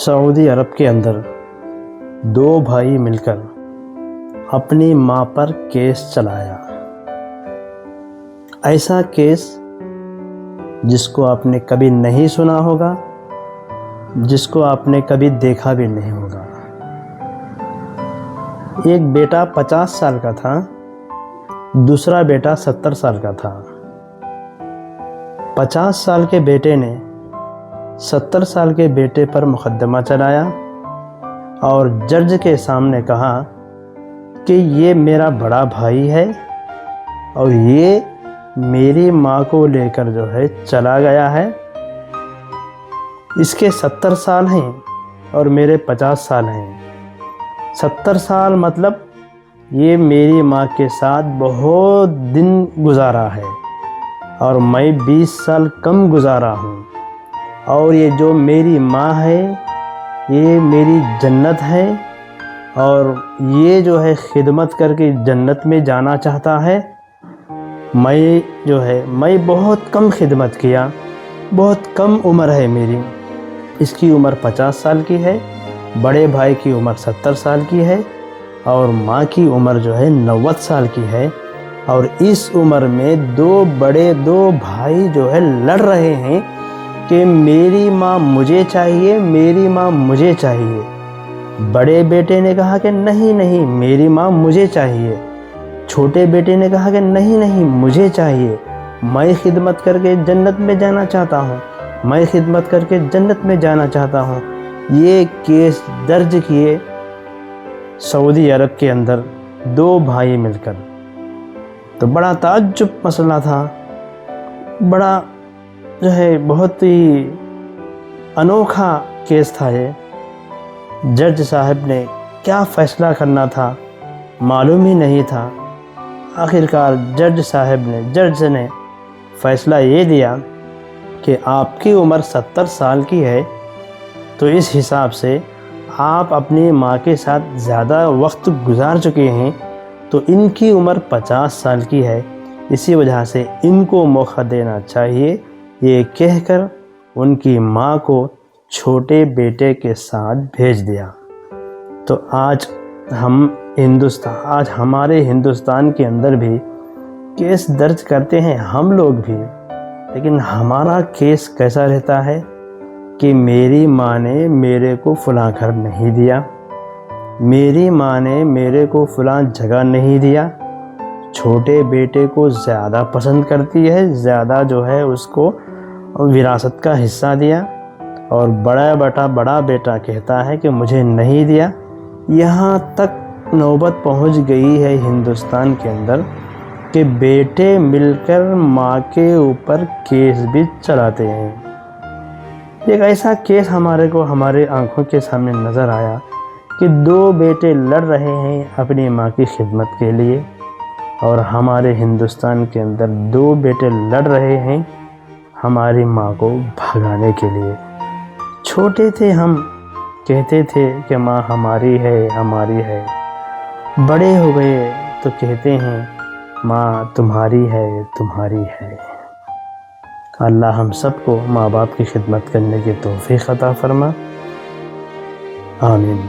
سعودی عرب کے اندر دو بھائی مل کر اپنی ماں پر کیس چلایا۔ ایسا کیس جس کو آپ نے کبھی نہیں سنا ہوگا، جس کو آپ نے کبھی دیکھا بھی نہیں ہوگا۔ ایک بیٹا 50 سال کا تھا، دوسرا بیٹا 70 سال کا تھا۔ 50 سال کے بیٹے نے 70 سال کے بیٹے پر مقدمہ چلایا اور جج کے سامنے کہا کہ یہ میرا بڑا بھائی ہے اور یہ میری ماں کو لے کر جو ہے چلا گیا ہے۔ اس کے 70 سال ہیں اور میرے 50 سال ہیں۔ 70 سال مطلب یہ میری ماں کے ساتھ بہت دن گزارا ہے اور میں 20 سال کم گزارا ہوں، اور یہ جو میری ماں ہے یہ میری جنت ہے، اور یہ جو ہے خدمت کر کے جنت میں جانا چاہتا ہے۔ میں بہت کم خدمت کیا، بہت کم عمر ہے میری۔ اس کی عمر 50 سال کی ہے، بڑے بھائی کی عمر 70 سال کی ہے، اور ماں کی عمر جو ہے 90 سال کی ہے۔ اور اس عمر میں دو بھائی جو ہے لڑ رہے ہیں کہ میری ماں مجھے چاہیے، میری ماں مجھے چاہیے۔ بڑے بیٹے نے کہا کہ نہیں میری ماں مجھے چاہیے۔ چھوٹے بیٹے نے کہا کہ نہیں مجھے چاہیے، میں خدمت کر کے جنت میں جانا چاہتا ہوں، میں خدمت کر کے جنت میں جانا چاہتا ہوں۔ یہ کیس درج کیے سعودی عرب کے اندر دو بھائی مل کر۔ تو بڑا تعجب مسئلہ تھا، بڑا جو ہے بہت ہی انوکھا کیس تھا یہ۔ جج صاحب نے کیا فیصلہ کرنا تھا معلوم ہی نہیں تھا۔ آخرکار جج نے فیصلہ یہ دیا کہ آپ کی عمر 70 سال کی ہے، تو اس حساب سے آپ اپنی ماں کے ساتھ زیادہ وقت گزار چکے ہیں، تو ان کی عمر 50 سال کی ہے، اسی وجہ سے ان کو موقع دینا چاہیے۔ یہ کہہ کر ان کی ماں کو چھوٹے بیٹے کے ساتھ بھیج دیا۔ تو آج ہمارے ہندوستان کے اندر بھی کیس درج کرتے ہیں ہم لوگ بھی، لیکن ہمارا کیس کیسا رہتا ہے کہ میری ماں نے میرے کو فلاں گھر نہیں دیا، میری ماں نے میرے کو فلاں جگہ نہیں دیا، چھوٹے بیٹے کو زیادہ پسند کرتی ہے، زیادہ جو ہے اس کو وراثت کا حصہ دیا، اور بڑا بیٹا کہتا ہے کہ مجھے نہیں دیا۔ یہاں تک نوبت پہنچ گئی ہے ہندوستان کے اندر کہ بیٹے مل کر ماں کے اوپر کیس بھی چلاتے ہیں۔ ایک ایسا کیس ہمارے آنکھوں کے سامنے نظر آیا کہ دو بیٹے لڑ رہے ہیں اپنی ماں کی خدمت کے لیے، اور ہمارے ہندوستان کے اندر دو بیٹے لڑ رہے ہیں ہماری ماں کو بھگانے کے لیے۔ چھوٹے تھے ہم کہتے تھے کہ ماں ہماری ہے، بڑے ہو گئے تو کہتے ہیں ماں تمہاری ہے۔ اللہ ہم سب کو ماں باپ کی خدمت کرنے کی توفیق عطا فرما، آمین۔